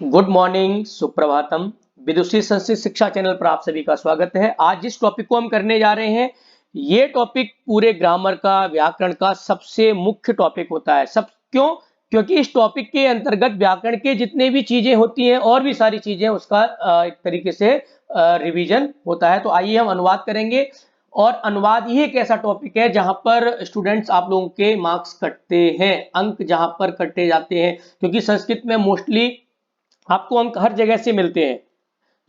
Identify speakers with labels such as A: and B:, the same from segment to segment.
A: Good morning, सुप्रभातम। Vidushi Sanskrit Shiksha channel पर आप सभी का स्वागत है। आज जिस टॉपिक को हम करने जा रहे हैं, ये टॉपिक पूरे ग्रामर का, व्याकरण का सबसे मुख्य टॉपिक होता है। सब क्यों? क्योंकि इस टॉपिक के अंतर्गत व्याकरण के जितने भी चीजें होती हैं और भी सारी चीजें उसका एक तरीके से रिवीजन होता है। तो आइए हम अनुवाद करेंगे। और अनुवाद ही एक ऐसा टॉपिक है जहां पर स्टूडेंट्स आप लोगों के मार्क्स कटते हैं, अंक जहां पर कटे जाते हैं, क्योंकि संस्कृत में मोस्टली आपको अंक हर जगह से मिलते हैं।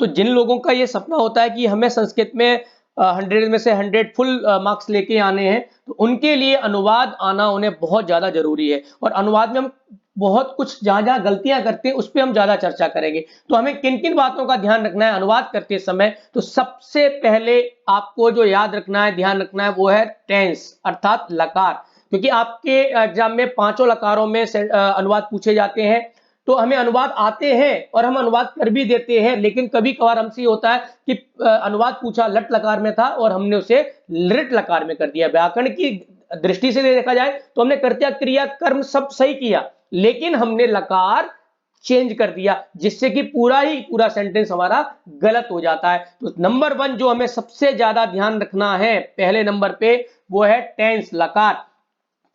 A: तो जिन लोगों का ये सपना होता है कि हमें संस्कृत में 100 में से 100 फुल मार्क्स लेके आने हैं, तो उनके लिए अनुवाद आना उन्हें बहुत ज़्यादा जरूरी है। और अनुवाद में हम बहुत कुछ जहाँ जहाँ गलतियां करते हैं उस पर हम ज़्यादा चर्चा करेंगे। तो हमें किन किन बातों का ध्यान रखना है अनुवाद करते समय? तो सबसे पहले आपको जो याद रखना है, ध्यान रखना है, वो है टेंस अर्थात लकार। क्योंकि आपके एग्जाम में पांचों लकारों में अनुवाद पूछे जाते हैं। तो हमें अनुवाद आते हैं और हम अनुवाद कर भी देते हैं, लेकिन कभी कभार हमसे होता है कि अनुवाद पूछा लट लकार में था और हमने उसे लिट लकार में कर दिया। व्याकरण की दृष्टि से देखा जाए तो हमने कर्ता क्रिया कर्म सब सही किया, लेकिन हमने लकार चेंज कर दिया, जिससे कि पूरा सेंटेंस हमारा गलत हो जाता है। तो नंबर 1 जो हमें सबसे ज्यादा ध्यान रखना है पहले नंबर पे, वो है टेंस लकार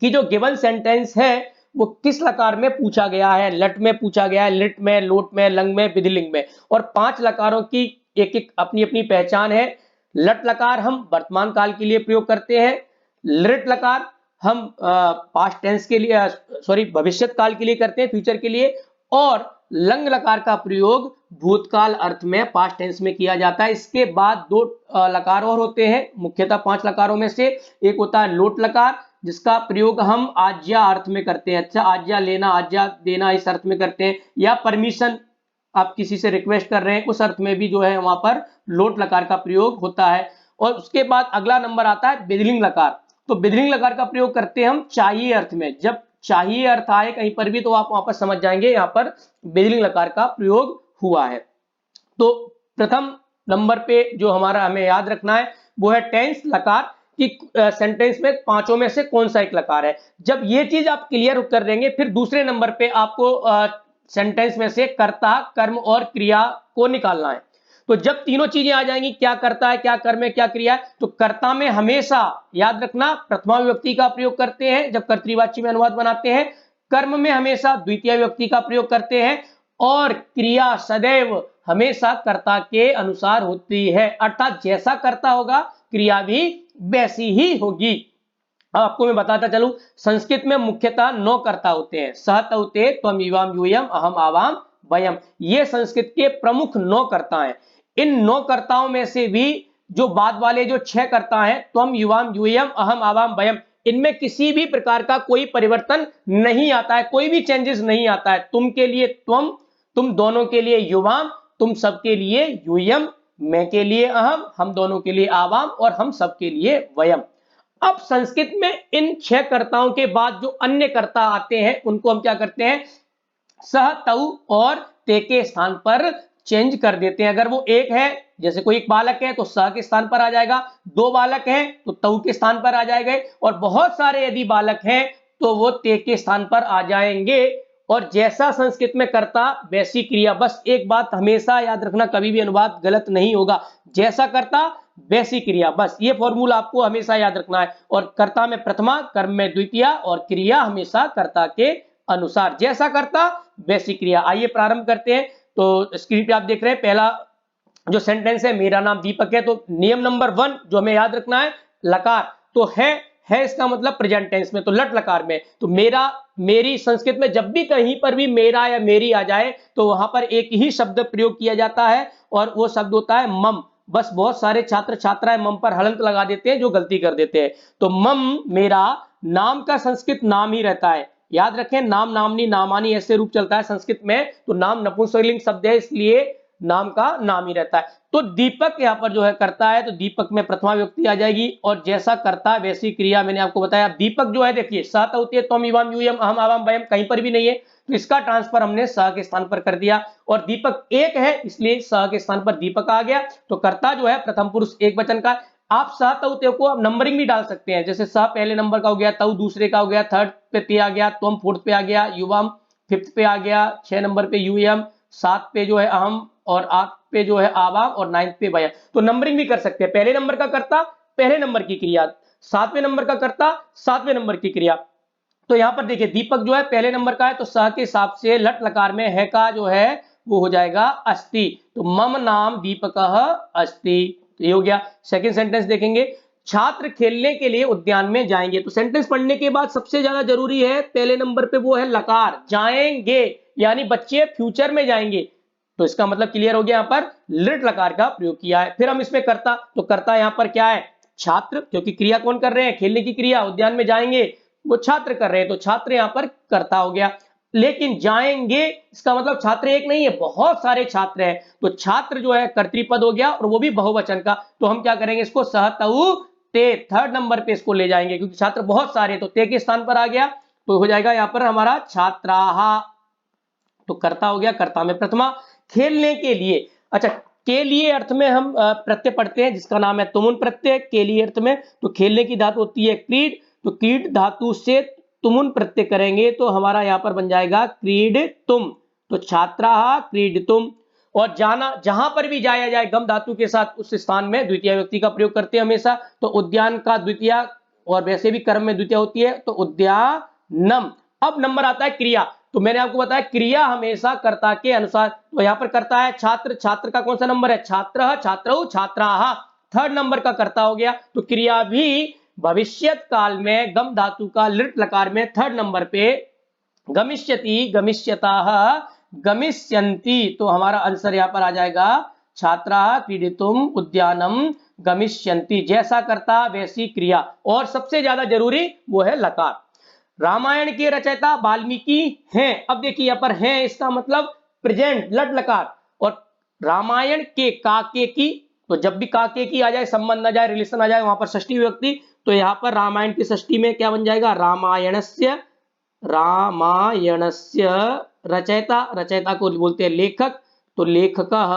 A: की। जो गिवन सेंटेंस है वो किस लकार में पूछा गया है। लट में पूछा गया है, लिट में, लोट में, लंग में, विधिलिंग में। और 5 लकारों की एक एक अपनी अपनी पहचान है। लट लकार हम वर्तमान काल के लिए प्रयोग करते हैं। लिट लकार हम पास्ट टेंस के लिए, सॉरी, भविष्य काल के लिए करते हैं, फ्यूचर के लिए। और लंग लकार का प्रयोग भूतकाल अर्थ में, पास्ट टेंस में किया जाता है। इसके बाद 2 लकार और होते हैं, मुख्यतः 5 लकारों में से एक होता है लोट लकार, जिसका प्रयोग हम आज्ञा अर्थ में करते हैं। अच्छा, आज्ञा लेना, आज्ञा देना, इस अर्थ में करते हैं। या परमिशन, आप किसी से रिक्वेस्ट कर रहे हैं, उस अर्थ में भी जो है वहां पर लोट लकार का प्रयोग होता है। और उसके बाद अगला नंबर आता है विधिलिंग लकार। तो विधिलिंग लकार का प्रयोग करते हैं हम चाहिए अर्थ में। जब चाहिए अर्थ आए कहीं पर भी तो आप वहां पर समझ जाएंगे यहां पर विधिलिंग लकार का प्रयोग हुआ है। तो प्रथम नंबर पे जो हमारा हमें याद रखना है वो है टेंस लकार कि सेंटेंस में पांचों में से कौन सा एक लकार है। जब ये चीज आप क्लियर कर देंगे, फिर दूसरे नंबर पे आपको सेंटेंस में से कर्ता, कर्म और क्रिया को निकालना है। तो जब तीनों चीजें आ जाएंगी, क्या कर्ता है, क्या कर्म है, क्या क्रिया है, तो कर्ता में हमेशा याद रखना प्रथमा विभक्ति का प्रयोग करते हैं जब कर्तृवाची में अनुवाद बनाते हैं। कर्म में हमेशा द्वितीय विभक्ति का प्रयोग करते हैं। और क्रिया सदैव हमेशा कर्ता के अनुसार होती है, अर्थात जैसा कर्ता होगा क्रिया भी वैसी ही होगी। अब आपको मैं बताता चलूं, संस्कृत में मुख्यतः 9 कर्ता होते हैं। सह तौते त्वम युवाम यूयम अहम आवाम वयम। ये संस्कृत के प्रमुख 9 कर्ता हैं। इन 9 कर्ताओं में से भी जो बाद वाले जो 6 कर्ता हैं, त्वम युवाम यूयम अहम आवाम वयम, इनमें किसी भी प्रकार का कोई परिवर्तन नहीं आता है, कोई भी चेंजेस नहीं आता है। तुम के लिए त्वम, तुम दोनों के लिए युवाम, तुम सबके लिए यूयम, मैं के लिए अहम, हम दोनों के लिए आवाम, और हम सबके लिए वयम। अब संस्कृत में इन 6 कर्ताओं के बाद जो अन्य कर्ता आते हैं उनको हम क्या करते हैं, सह, तऊ और ते के स्थान पर चेंज कर देते हैं। अगर वो एक है, जैसे कोई एक बालक है तो सह के स्थान पर आ जाएगा, 2 बालक हैं तो तऊ के स्थान पर आ जाएंगे, और बहुत सारे यदि बालक हैं तो वो ते के स्थान पर आ जाएंगे। और जैसा संस्कृत में कर्ता वैसी क्रिया। बस एक बात हमेशा याद रखना, कभी भी अनुवाद गलत नहीं होगा। जैसा कर्ता वैसी क्रिया, बस ये फॉर्मूला आपको हमेशा याद रखना है। और कर्ता में प्रथमा, कर्म में द्वितीय, और क्रिया हमेशा कर्ता के अनुसार, जैसा कर्ता वैसी क्रिया। आइए प्रारंभ करते हैं। तो स्क्रीन पे आप देख रहे हैं पहला जो सेंटेंस है, मेरा नाम दीपक है। तो नियम नंबर 1 जो हमें याद रखना है, लकार तो है इसका मतलब प्रेजेंट टेंस में, तो लट लकार में। तो मेरा, मेरी, संस्कृत में जब भी कहीं पर भी मेरा या मेरी आ जाए तो वहां पर एक ही शब्द प्रयोग किया जाता है, और वो शब्द होता है मम। बस बहुत सारे छात्र छात्राएं मम पर हलंत लगा देते हैं, जो गलती कर देते हैं। तो मम मेरा, नाम का संस्कृत नाम ही रहता है। याद रखें, नाम, नामनी, नामानी ऐसे रूप चलता है संस्कृत में। तो नाम नपुंसकलिंग शब्द है, इसलिए नाम का नाम ही रहता है। तो दीपक यहाँ पर जो है करता है, तो दीपक में प्रथमा विभक्ति आ जाएगी, और जैसा करता है वैसी क्रिया मैंने आपको बताया। दीपक जो है देखिए, स तौते त्वम युवाम यूयम अहम आवाम वयम, कहीं पर भी नहीं है, तो इसका ट्रांसफर हमने स के स्थान पर कर दिया। और दीपक एक है, इसलिए स के स्थान पर दीपक आ गया। तो कर्ता जो है प्रथम पुरुष एक वचन का। आप स तौते को आप नंबरिंग भी डाल सकते हैं, जैसे स पहले नंबर का हो गया, तऊ दूसरे का हो गया, थर्ड पे ते आ गया, त्वम फोर्थ पे आ गया, युवाम फिफ्थ पे आ गया, 6 नंबर पे यूएम, 7 पे जो है अहम और 8 पे जो है आवाम और 9 पे बयां। तो नंबरिंग भी कर सकते हैं, पहले नंबर का कर्ता पहले नंबर की क्रिया, 7वें नंबर का कर्ता 7वें नंबर की क्रिया। तो यहां पर देखिए दीपक जो है पहले नंबर का है, तो स के हिसाब से लट लकार में है का जो है वो हो जाएगा अस्ति। तो मम नाम दीपकः अस्ति, तो ये हो गया। सेकंड सेंटेंस देखेंगे, छात्र खेलने के लिए उद्यान में जाएंगे। तो सेंटेंस पढ़ने के बाद सबसे ज्यादा जरूरी है पहले नंबर पे वो है लकार, जाएंगे यानी बच्चे फ्यूचर में जाएंगे। तो इसका मतलब क्लियर हो गया, यहां पर लिट लकार का प्रयोग किया है। फिर हम इसमें कर्ता, तो कर्ता यहां पर क्या है छात्र, क्योंकि क्रिया कौन कर रहे हैं, खेलने की क्रिया, उद्यान में जाएंगे वो छात्र कर रहे हैं, तो छात्र यहां पर कर्ता हो गया। लेकिन जाएंगे इसका मतलब छात्र एक नहीं है, बहुत सारे छात्र हैं, तो छात्र जो है कर्तृपद हो गया और वो भी बहुवचन का। तो हम क्या करेंगे इसको सहतऊ ते, थर्ड नंबर पे इसको ले जाएंगे क्योंकि छात्र बहुत सारे, तो ते के स्थान पर आ गया, तो हो जाएगा यहां पर हमारा छात्राहा। तो कर्ता हो गया, कर्ता में प्रथमा। खेलने के लिए, अच्छा के लिए अर्थ में हम प्रत्यय पढ़ते हैं जिसका नाम है तुमुन प्रत्यय। के लिए अर्थ में तो खेलने की धातु होती है क्रीड, तो क्रीड धातु से तुमुन प्रत्यय करेंगे तो हमारा यहां पर बन जाएगा क्रीड तुम। तो छात्रा क्रीड तुम। और जाना, जहां पर भी जाया जाए गम धातु के साथ उस स्थान में द्वितीय व्यक्ति का प्रयोग करते हैं हमेशा। तो उद्यान का द्वितीय, और वैसे भी कर्म में द्वितीय होती है तो उद्यानम। अब नंबर आता है क्रिया, तो मैंने आपको बताया क्रिया हमेशा कर्ता के अनुसार, तो यहां पर कर्ता है छात्र, छात्र का कौन सा नंबर है छात्र, छात्रौ छात्राः, थर्ड नंबर का कर्ता हो गया। तो क्रिया भी भविष्यत काल में गम धातु का लिट लकार में थर्ड नंबर पे गमिष्यति, गमिष्यताः, गमिष्यन्ति। तो हमारा आंसर यहां पर आ जाएगा छात्राः क्रीडितुम उद्यानम गमिष्यन्ति, जैसा कर्ता वैसी क्रिया। और सबसे ज्यादा जरूरी वो है लकार। रामायण के रचयिता वाल्मीकि हैं। अब देखिए यहां पर हैं इसका मतलब प्रेजेंट लट लकार, और रामायण के काके की, तो जब भी काके की आ जाए, संबंध आ जाए, रिलेशन आ जाए, वहां पर षष्ठी विभक्ति, तो यहां पर रामायण की षष्ठी में क्या बन जाएगा रामायणस्य, रामायणस्य रचयिता, रचयिता को बोलते हैं लेखक, तो लेखकः।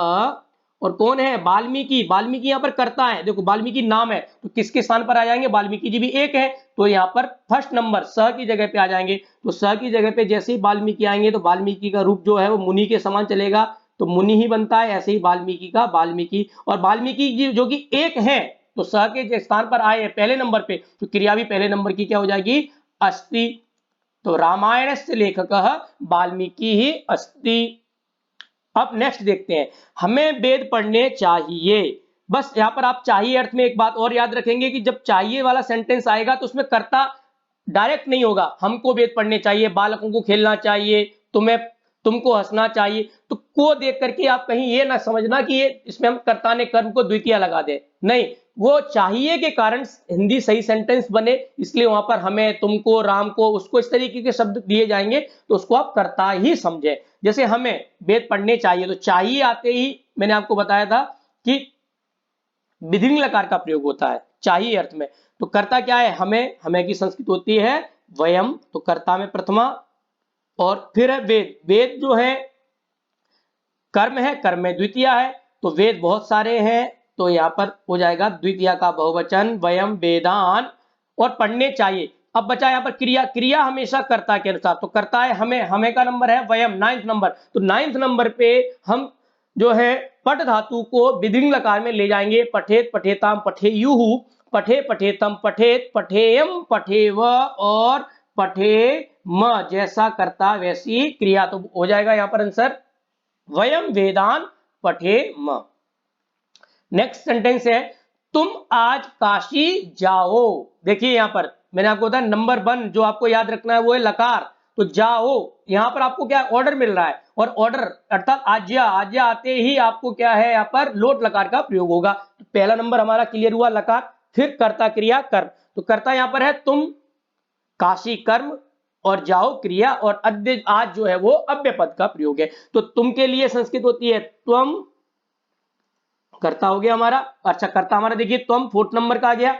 A: और कौन है वाल्मीकि, वाल्मीकि यहाँ पर करता है, देखो वाल्मीकि नाम है तो किसके स्थान पर आ जाएंगे, वाल्मीकि जी भी एक है, तो यहाँ पर फर्स्ट नंबर स की जगह पे आ जाएंगे। तो स की जगह पे जैसे ही वाल्मीकि आएंगे तो वाल्मीकि का रूप जो है वो मुनि के समान चलेगा, तो मुनि ही बनता है, ऐसे ही वाल्मीकि का वाल्मीकि। और वाल्मीकि जी जो कि एक है, तो स के स्थान पर आए हैं पहले नंबर पे, तो क्रिया भी पहले नंबर की क्या हो जाएगी अस्ति। तो रामायण से लेखकः वाल्मीकि ही अस्ति। अब नेक्स्ट देखते हैं, हमें वेद पढ़ने चाहिए। बस यहां पर आप चाहिए अर्थ में एक बात और याद रखेंगे कि जब चाहिए वाला सेंटेंस आएगा तो उसमें कर्ता डायरेक्ट नहीं होगा, हमको वेद पढ़ने चाहिए, बालकों को खेलना चाहिए, तुम्हें तुमको हंसना चाहिए, तो को देख करके आप कहीं ये ना समझना कि ये इसमें हम कर्ता ने कर्म को द्वितीय लगा दे, नहीं, वो चाहिए के कारण हिंदी सही सेंटेंस बने, इसलिए वहां पर हमें, तुमको, राम को, उसको इस तरीके के शब्द दिए जाएंगे तो उसको आप कर्ता ही समझे। जैसे हमें वेद पढ़ने चाहिए, तो चाहिए आते ही मैंने आपको बताया था कि विधिंग लकार का प्रयोग होता है चाहिए अर्थ में। तो कर्ता क्या है हमें, हमें की संस्कृत होती है वयम, तो कर्ता में प्रथमा। और फिर है वेद, वेद जो है कर्म है, कर्म में द्वितीय है, तो वेद बहुत सारे हैं, तो यहां पर हो जाएगा द्वितीय का बहुवचन वयम वेदान। और पढ़ने चाहिए, अब बचा यहां पर क्रिया, क्रिया हमेशा कर्ता के अनुसार, तो कर्ता है हमें, हमें का नंबर है वयम 9th नंबर, तो 9th नंबर पे हम जो है पट धातु को विधिंग लकार में ले जाएंगे, पठेत पठेताम पठेयुहु, पठे पठेतम पठेत पठेयम पठेव और पठे म, जैसा कर्ता वैसी क्रिया। तो हो जाएगा यहां पर आंसर वयम वेदान पठे म। नेक्स्ट सेंटेंस है तुम आज काशी जाओ। देखिए यहां पर मैंने आपको बताया नंबर 1 जो आपको याद रखना है वो है लकार, तो जाओ, यहां पर आपको क्या ऑर्डर मिल रहा है, और ऑर्डर अर्थात आज्ञा, आज्ञा आते ही आपको क्या है यहां पर लोट लकार का प्रयोग होगा। तो पहला नंबर हमारा क्लियर हुआ लकार, फिर कर्ता क्रिया कर्म, तो कर्ता यहां पर है तुम, काशी कर्म, और जाओ क्रिया, और अद्य आज जो है वो अव्यय पद का प्रयोग है। तो तुम के लिए संस्कृत होती है त्वम, कर्ता हो गया हमारा। अच्छा कर्ता हमारा देखिए त्वम 4th नंबर का आ गया।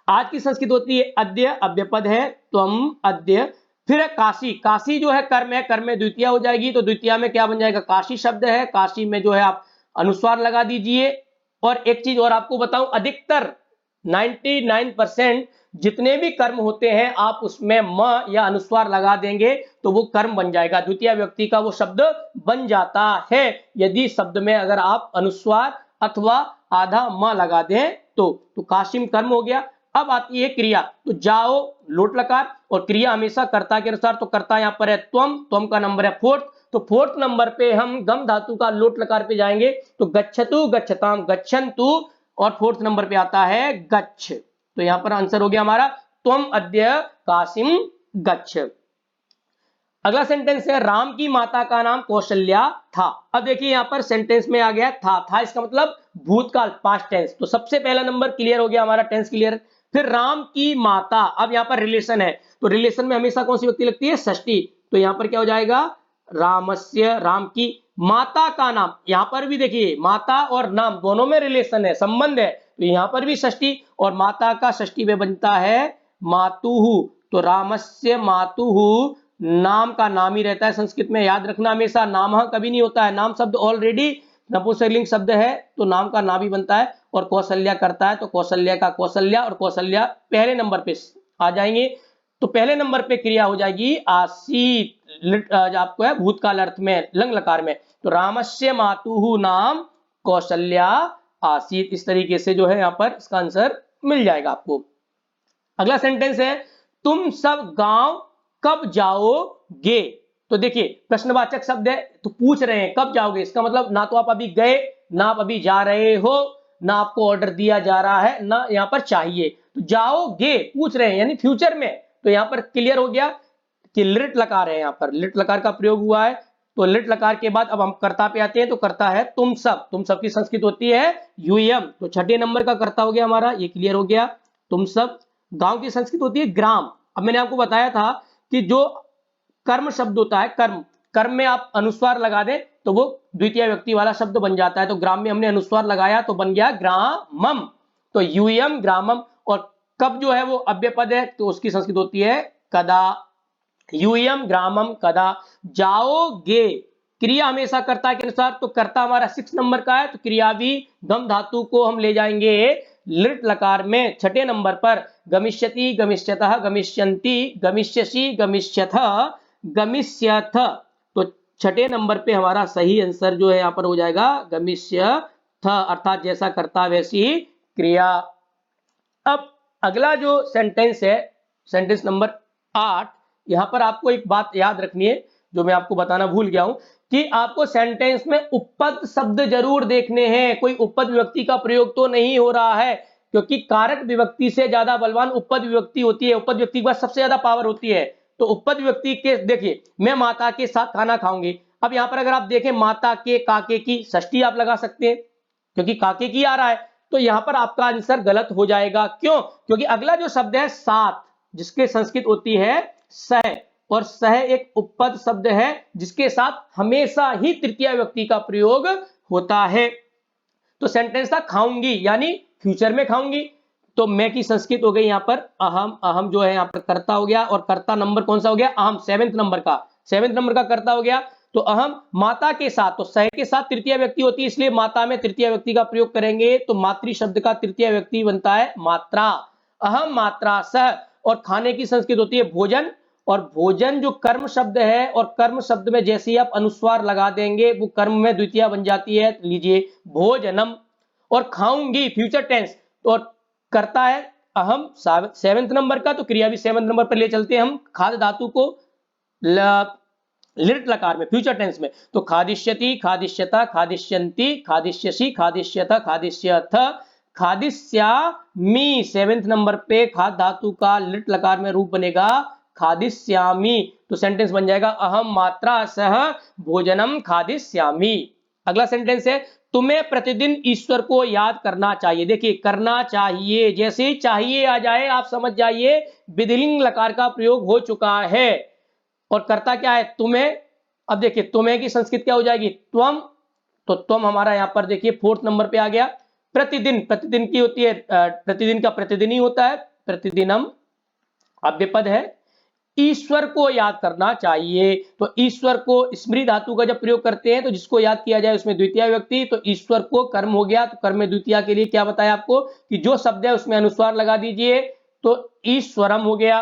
A: आज की संस्कृत होती है अद्य, अव्यय पद है त्वम अद्य। फिर है काशी, काशी जो है कर्म है, कर्म में द्वितीय हो जाएगी, तो द्वितीय में क्या बन जाएगा काशी शब्द है, काशी में जो है आप अनुस्वार लगा दीजिए। और एक चीज और आपको बताऊं, अधिकतर 99% जितने भी कर्म होते हैं आप उसमें म या अनुस्वार लगा देंगे तो वो कर्म बन जाएगा, द्वितीय व्यक्ति का वो शब्द बन जाता है यदि शब्द में अगर आप अनुस्वार अथवा आधा म लगा दें तो काशिम कर्म हो गया। अब आती है क्रिया, तो जाओ लोट लकार और क्रिया हमेशा कर्ता के अनुसार, तो कर्ता यहाँ पर है त्वम का नंबर है फोर्थ, तो फोर्थ नंबर पे हम गम धातु का लोट लकार पे जाएंगे तो गच्छतु गच्छताम गच्छन्तु और फोर्थ नंबर पे आता है गच्छ, तो यहां पर आंसर हो गया हमारा त्वम अद्य काशिम गच्छ। अगला सेंटेंस है राम की माता का नाम कौशल्या था। अब देखिए यहां पर सेंटेंस में आ गया था इसका मतलब भूतकाल पास्ट टेंस, तो सबसे पहला नंबर क्लियर हो गया हमारा, टेंस क्लियर। फिर राम की माता, अब यहां पर रिलेशन है तो रिलेशन में हमेशा कौन सी व्यक्ति लगती है, षष्ठी, तो यहां पर क्या हो जाएगा रामस्य, राम की माता का नाम, यहां पर भी देखिए माता और नाम दोनों में रिलेशन है, संबंध है, तो यहां पर भी षष्ठी और माता का षष्ठी में बनता है मातुहु, तो रामस्य मातुहु, नाम का नाम ही रहता है संस्कृत में, याद रखना हमेशा, नाम कभी नहीं होता है, नाम शब्द ऑलरेडी नपुंसकलिंग शब्द है तो नाम का नाम ही बनता है, और कौशल्या करता है तो कौशल्या का कौशल्या, और कौशल्या पहले नंबर पे आ जाएंगे, तो पहले नंबर पे क्रिया हो जाएगी आसीत, आपको है भूतकाल अर्थ में लंग लकार में, तो रामस्य मातुहु नाम कौशल्या आसीत, इस तरीके से जो है यहाँ पर इसका आंसर मिल जाएगा आपको। अगला सेंटेंस है तुम सब गांव कब जाओगे, तो देखिए प्रश्नवाचक शब्द है तो पूछ रहे हैं कब जाओगे, इसका मतलब ना तो आप अभी गए, ना आप अभी जा रहे हो, ना आपको ऑर्डर दिया जा रहा है, ना यहाँ पर चाहिए, तो जाओगे पूछ रहे हैं यानी फ्यूचर में, तो यहाँ पर क्लियर हो गया कि लिट लकार है, यहाँ पर लिट लकार का प्रयोग हुआ है, तो लिट लकार के बाद अब हम कर्ता पे आते हैं, तो कर्ता है तुम सब, तुम सब की संस्कृत होती है यूयम, तो छठे नंबर का कर्ता हो गया हमारा, ये क्लियर हो गया तुम सब। गांव की संस्कृत होती है ग्राम, अब मैंने आपको बताया था कि जो कर्म शब्द होता है, कर्म कर्म में आप अनुस्वार लगा दें तो वो द्वितीय व्यक्ति वाला शब्द बन जाता है, तो ग्राम में हमने अनुस्वार लगाया तो बन गया ग्रामम, तो यूयम ग्रामम, और कब जो है वो अव्यय पद है तो उसकी संस्कृत होती है कदा, यूयम ग्रामम कदा, जाओगे क्रिया हमेशा कर्ता के अनुसार, तो कर्ता हमारा 6 नंबर का है, तो क्रिया भी गम धातु को हम ले जाएंगे लिट लकार में छठे नंबर पर, गमिष्यति गमिष्यतः गमिष्यन्ति गमिष्यसि गमिष्यथ गमिष्यथ, तो छठे नंबर पे हमारा सही आंसर जो है यहाँ पर हो जाएगा गमिष्यथ, अर्थात जैसा कर्ता वैसी क्रिया। अब अगला जो सेंटेंस है सेंटेंस नंबर 8, यहां पर आपको एक बात याद रखनी है जो मैं आपको बताना भूल गया हूं कि आपको सेंटेंस में उपपद शब्द जरूर देखने हैं, कोई उपपद विभक्ति का प्रयोग तो नहीं हो रहा है, क्योंकि कारक विभक्ति से ज्यादा बलवान उपपद विभक्ति होती है, उपपद विभक्ति के बाद सबसे ज्यादा पावर होती है, तो उपपद विभक्ति के देखिए मैं माता के साथ खाना खाऊंगी, अब यहां पर अगर आप देखें माता के काके की षष्ठी आप लगा सकते हैं क्योंकि काके की आ रहा है, तो यहां पर आपका आंसर गलत हो जाएगा, क्यों, क्योंकि अगला जो शब्द है सात जिसके संस्कृत होती है सह, और सह एक उपपद शब्द है जिसके साथ हमेशा ही तृतीय व्यक्ति का प्रयोग होता है, तो सेंटेंस था खाऊंगी यानी फ्यूचर में खाऊंगी, तो मैं की संस्कृत हो गई यहां पर अहम, अहम जो है यहां पर कर्ता हो गया, और कर्ता नंबर कौन सा हो गया अहम, 7वें नंबर का कर्ता हो गया, तो अहम माता के साथ, तो सह के साथ तृतीय व्यक्ति होती है इसलिए माता में तृतीय व्यक्ति का प्रयोग करेंगे, तो मातृ शब्द का तृतीय व्यक्ति बनता है मात्रा, अहम मात्रा सह, और खाने की संस्कृत होती है भोजन, और भोजन जो कर्म शब्द है, और कर्म शब्द में जैसे ही आप अनुस्वार लगा देंगे वो कर्म में द्वितीय बन जाती है, लीजिए भोजनम, और खाऊंगी फ्यूचर टेंस, और करता है अहम 7वें नंबर का, तो क्रिया भी 7वें नंबर पर ले चलते हैं हम खाद धातु को लिट लकार में फ्यूचर टेंस में, तो खादिष्यति खादिष्यता खादिष्यन्ति खादिष्यसि खादिष्यथ खादिष्यथ खादिष्यामि, 7वें नंबर पे खाद धातु का लिट लकार में रूप बनेगा खादिष्यामि, तो सेंटेंस बन जाएगा अहम मात्रा सह भोजनम खादिष्यामि। अगला सेंटेंस है तुम्हें प्रतिदिन ईश्वर को याद करना चाहिए, देखिए करना चाहिए, जैसे ही चाहिए आ जाए आप समझ जाइए विधिलिंग लकार का प्रयोग हो चुका है, और करता क्या है तुम्हें, अब देखिए तुम्हें की संस्कृत क्या हो जाएगी त्वम, तो त्वम हमारा यहां पर देखिए 4th नंबर पे आ गया, प्रतिदिन, प्रतिदिन की होती है प्रतिदिन का प्रतिदिन ही होता है, प्रतिदिनम अव्यय पद है, ईश्वर को याद करना चाहिए। तो ईश्वर को स्मृति धातु का जब प्रयोग करते हैं तो जिसको याद किया जाए उसमें द्वितीय व्यक्ति, तो ईश्वर को कर्म हो गया, तो कर्म में द्वितीय के लिए क्या बताया आपको कि जो शब्द है उसमें अनुस्वार लगा दीजिए, तो ईश्वरम हो गया।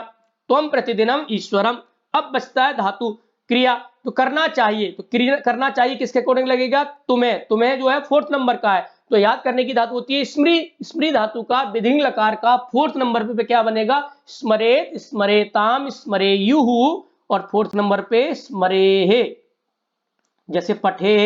A: त्वम प्रतिदिनम ईश्वरम। अब बचता है धातु क्रिया, तो करना चाहिए, तो क्रिया करना चाहिए किसके अकॉर्डिंग लगेगा, तुम्हें, तुम्हें जो है 4th नंबर का है, तो याद करने की धातु होती है स्मृति। स्मृति धातु का विधिंग लकार का 4th नंबर पे क्या बनेगा, स्मरेत, स्मरेताम, स्मरेयुः, और 4th नंबर पे स्मरेहे, जैसे पठे,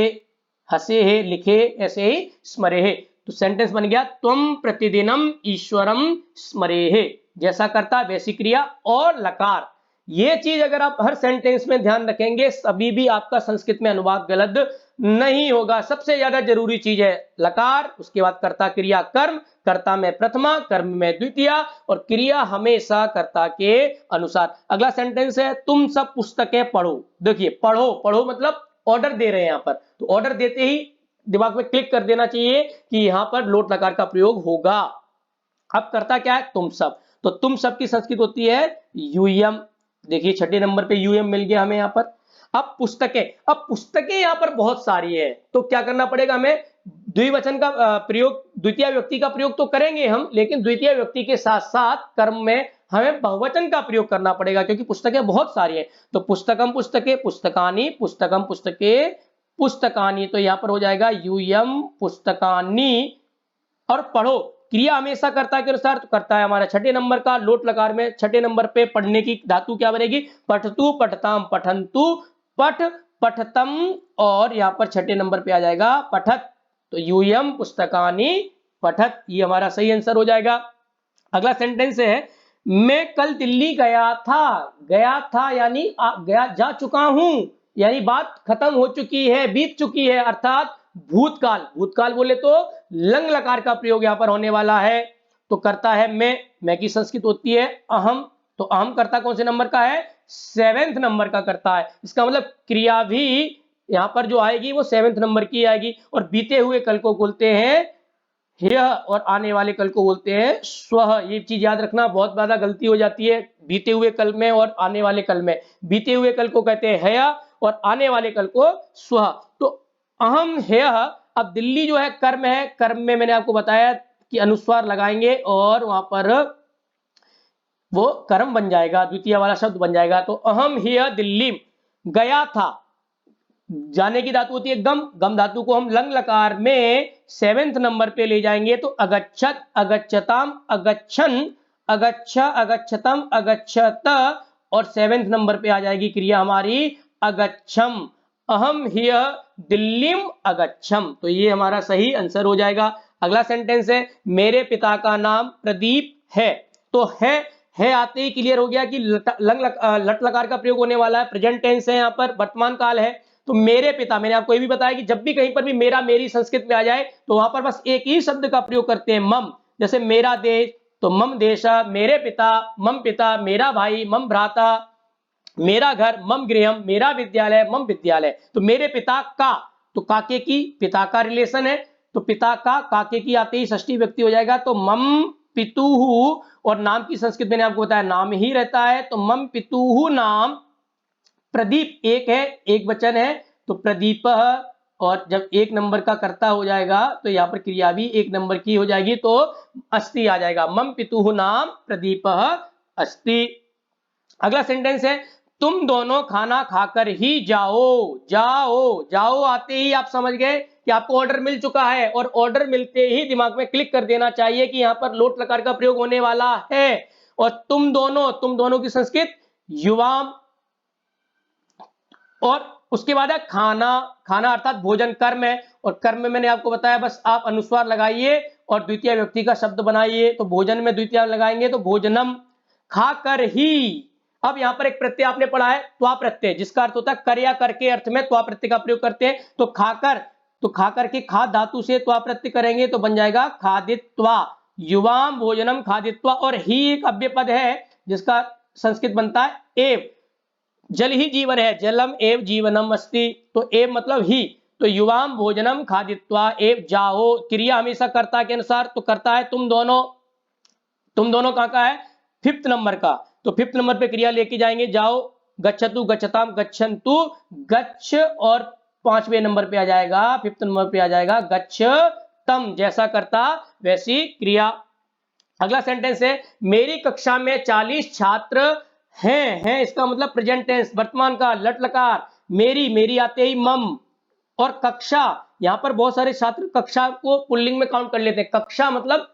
A: हसे है, लिखे, ऐसे ही स्मरेहे। तो सेंटेंस बन गया त्वम प्रतिदिनम ईश्वरम स्मरेहे, जैसा करता वैसी क्रिया और लकार। ये चीज अगर आप हर सेंटेंस में ध्यान रखेंगे कभी भी आपका संस्कृत में अनुवाद गलत नहीं होगा। सबसे ज्यादा जरूरी चीज है लकार, उसके बाद कर्ता क्रिया कर्म, कर्ता में प्रथमा, कर्म में द्वितीय, और क्रिया हमेशा कर्ता के अनुसार। अगला सेंटेंस है तुम सब पुस्तकें पढ़ो। देखिए पढ़ो, पढ़ो मतलब ऑर्डर दे रहे हैं यहाँ पर, तो ऑर्डर देते ही दिमाग में क्लिक कर देना चाहिए कि यहां पर लोट लकार का प्रयोग होगा। अब करता क्या है, तुम सब, तो तुम सब की संस्कृत होती है यूयम। देखिए 6 नंबर पे यूएम मिल गया हमें यहाँ पर। अब पुस्तकें, अब पुस्तकें यहाँ पर बहुत सारी है, तो क्या करना पड़ेगा हमें, द्विवचन का प्रयोग, द्वितीय व्यक्ति का प्रयोग तो करेंगे हम, लेकिन द्वितीय व्यक्ति के साथ साथ कर्म में हमें बहुवचन का प्रयोग करना पड़ेगा, क्योंकि पुस्तकें बहुत सारी है। तो पुस्तकम पुस्तके, पुस्तकानी, पुस्तकम पुस्तके, पुस्तकानी, तो यहाँ पर हो जाएगा यूयम पुस्तकानी। और पढ़ो, क्रिया हमेशा कर्ता के अनुसार, तो करता है हमारा 6 नंबर का, लोट लकार में 6 नंबर पे पढ़ने की धातु क्या बनेगी, पठतु, पठताम, पठंतु, पठ, पठतम, और यहां पर 6 नंबर पे आ जाएगा पठत, तो यूयम पुस्तकानी पठत, ये हमारा सही आंसर हो जाएगा। अगला सेंटेंस है मैं कल दिल्ली गया था। गया था यानी गया, जा चुका हूं, यानी बात खत्म हो चुकी है, बीत चुकी है, अर्थात भूतकाल। भूतकाल बोले तो लंग लकार का प्रयोग यहां पर होने वाला है। तो करता है मैं की संस्कृत होती है अहम, तो अहम करता कौन से नंबर का है, 7th नंबर का करता है। इसका मतलब क्रिया भी यहां पर जो आएगी वो 7th नंबर की आएगी। और बीते हुए कल को बोलते हैं ह्यः, और आने वाले कल को बोलते हैं स्वः। ये चीज याद रखना, बहुत ज्यादा गलती हो जाती है बीते हुए कल में और आने वाले कल में। बीते हुए कल को कहते हैं ह्यः और आने वाले कल को स्वः। तो अहम ह्यः, अब दिल्ली जो है कर्म है, कर्म में मैंने आपको बताया कि अनुस्वार लगाएंगे और वहां पर वो कर्म बन जाएगा, द्वितीय वाला शब्द बन जाएगा। तो अहम ह्यः दिल्ली गया था, जाने की धातु होती है गम, गम धातु को हम लंग लकार में 7th नंबर पे ले जाएंगे, तो अगच्छत, अगच्छताम, अगच्छन, अगच्छ, अगच्छतम, अगच्छत, और 7th नंबर पे आ जाएगी क्रिया हमारी अगच्छम। अहम ह्यः दिल्लीम अगच्छम, तो ये हमारा सही आंसर हो जाएगा। अगला सेंटेंस है मेरे पिता का नाम प्रदीप है। तो है आते ही क्लियर हो गया कि लट लकार का प्रयोग होने वाला है, प्रेजेंट टेंस है, यहाँ पर वर्तमान काल है। तो मेरे पिता, मैंने आपको ये भी बताया कि जब भी कहीं पर भी मेरा मेरी संस्कृत में आ जाए तो वहां पर बस एक ही शब्द का प्रयोग करते हैं मम। जैसे मेरा देश, तो मम देश, मेरे पिता, मम पिता, मेरा भाई, मम भ्राता, मेरा घर, मम गृहम, मेरा विद्यालय, मम विद्यालय। तो मेरे पिता का, तो काके की पिता का रिलेशन है, तो पिता का काके की आते ही षष्ठी व्यक्ति हो जाएगा, तो मम पितुहु, और नाम की संस्कृत मैंने आपको बताया नाम ही रहता है, तो मम पितुहु नाम प्रदीप, एक है, एक वचन है, तो प्रदीप, और जब 1 नंबर का कर्ता हो जाएगा तो यहाँ पर क्रिया भी 1 नंबर की हो जाएगी, तो अस्ति आ जाएगा, मम पितुहु नाम प्रदीप अस्ति। अगला सेंटेंस है तुम दोनों खाना खाकर ही जाओ। जाओ, जाओ आते ही आप समझ गए कि आपको ऑर्डर मिल चुका है, और ऑर्डर मिलते ही दिमाग में क्लिक कर देना चाहिए कि यहाँ पर लोट लकार का प्रयोग होने वाला है। और तुम दोनों की संस्कृत युवाम, और उसके बाद है खाना, खाना अर्थात भोजन कर्म है, और कर्म में मैंने आपको बताया बस आप अनुस्वार लगाइए और द्वितीय व्यक्ति का शब्द बनाइए। तो भोजन में द्वितीय लगाएंगे तो भोजनम, खाकर ही। अब यहां पर एक प्रत्यय आपने पढ़ा है त्वा प्रत्यय, जिसका अर्थ होता है कर या कर के अर्थ में त्वा प्रत्यय का प्रयोग करते हैं। तो खाकर, तो खाकर के खाद धातु से त्वा प्रत्यय करेंगे तो बन जाएगा खादित्वा, युवाम भोजनम खादित्वा। और ही एक अव्यय पद है जिसका संस्कृत बनता है एव, जल ही जीवन है, जलम एव जीवनम अस्ति, तो एव मतलब ही। तो युवाम भोजनम खादित्वा एव जाओ, क्रिया हमेशा कर्ता के अनुसार, तो करता है तुम दोनों, तुम दोनों कहां का है 5th नंबर का, तो फिफ्थ नंबर पे क्रिया लेके जाएंगे, जाओ, गच्छतु, गच्छताम, गच्छन्तु, गच्छ, और पांचवें नंबर पे आ जाएगा, फिफ्थ नंबर पे आ जाएगा गच्छतम, जैसा कर्ता वैसी क्रिया। अगला सेंटेंस है, मेरी कक्षा में 40 छात्र हैं, इसका मतलब प्रेजेंट टेंस, वर्तमान का, लट लकार, मेरी आते ही मम, और कक्षा, यहां पर बहुत सारे छात्र कक्षा को पुल्लिंग में काउंट कर लेते हैं, कक्षा मतलब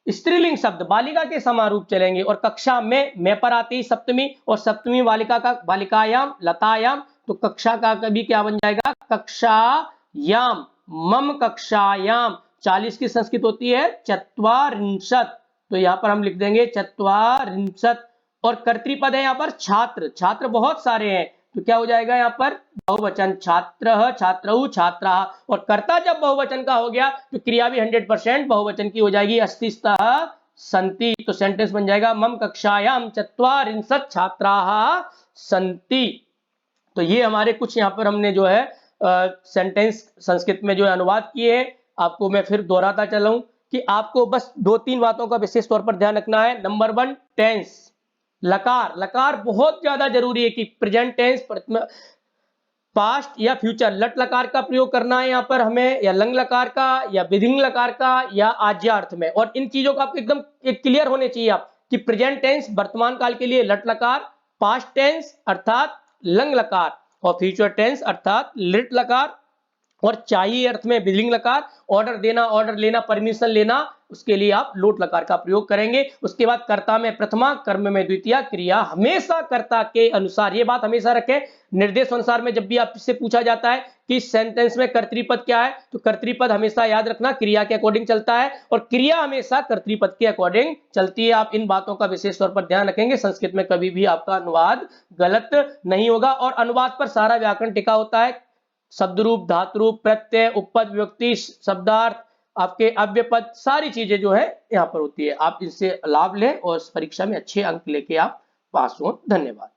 A: स्त्रीलिंग शब्द, बालिका के समारूप चलेंगे, और कक्षा में, मैं पर आती सप्तमी, और सप्तमी बालिका का, बालिकायाम, लतायाम, तो कक्षा का कभी क्या बन जाएगा, कक्षायाम, मम कक्षायाम। 40 की संस्कृत होती है चत्वारिंशत्, तो यहां पर हम लिख देंगे चत्वारिंशत्। और कर्तृपद है यहाँ पर छात्र, छात्र बहुत सारे हैं, तो क्या हो जाएगा यहाँ पर बहुवचन, छात्रः, छात्रौ, छात्राः। और कर्ता जब बहुवचन का हो गया तो क्रिया भी 100% बहुवचन की हो जाएगी, अस्ति स्तः सन्ति, तो सेंटेंस बन जाएगा मम कक्षायाम चत्वारिंशत् छात्राः सन्ति। तो ये हमारे कुछ यहाँ पर हमने जो है सेंटेंस संस्कृत में जो है अनुवाद किए हैं। आपको मैं फिर दोहराता चलूं कि आपको बस 2-3 बातों का विशेष तौर पर ध्यान रखना है। नंबर 1, टेंस, लकार, लकार बहुत ज्यादा जरूरी है कि प्रेजेंट टेंस, पास्ट या फ्यूचर, लट लकार का प्रयोग करना है यहाँ पर हमें, या लंग लकार का, या विधिंग लकार का, या आज्यार्थ में। और इन चीजों का आपको एकदम क्लियर होने चाहिए आप कि प्रेजेंट टेंस वर्तमान काल के लिए लट लकार, पास्ट टेंस अर्थात लंग लकार, और फ्यूचर टेंस अर्थात लिट लकार, और चाहिए अर्थ में विधिंग लकार, ऑर्डर देना, ऑर्डर लेना, परमिशन लेना, उसके लिए आप लोट लकार का प्रयोग करेंगे। उसके बाद कर्ता में प्रथमा, कर्म में द्वितीय, क्रिया हमेशा कर्ता के अनुसार, ये बात हमेशा रखें, निर्देश अनुसार में जब भी आपसे पूछा जाता है कि सेंटेंस में कर्तृपद क्या है, तो कर्तृपद हमेशा याद रखना क्रिया के अकॉर्डिंग चलता है, और क्रिया हमेशा कर्तृपद के अकॉर्डिंग चलती है। आप इन बातों का विशेष तौर पर ध्यान रखेंगे, संस्कृत में कभी भी आपका अनुवाद गलत नहीं होगा। और अनुवाद पर सारा व्याकरण टिका होता है, शब्द रूप, धातु रूप, प्रत्यय, उपपद, विभक्ति, शब्दार्थ, आपके अव्यपद, सारी चीजें जो है यहाँ पर होती है। आप इससे लाभ लें और परीक्षा में अच्छे अंक लेके आप पास हो। धन्यवाद।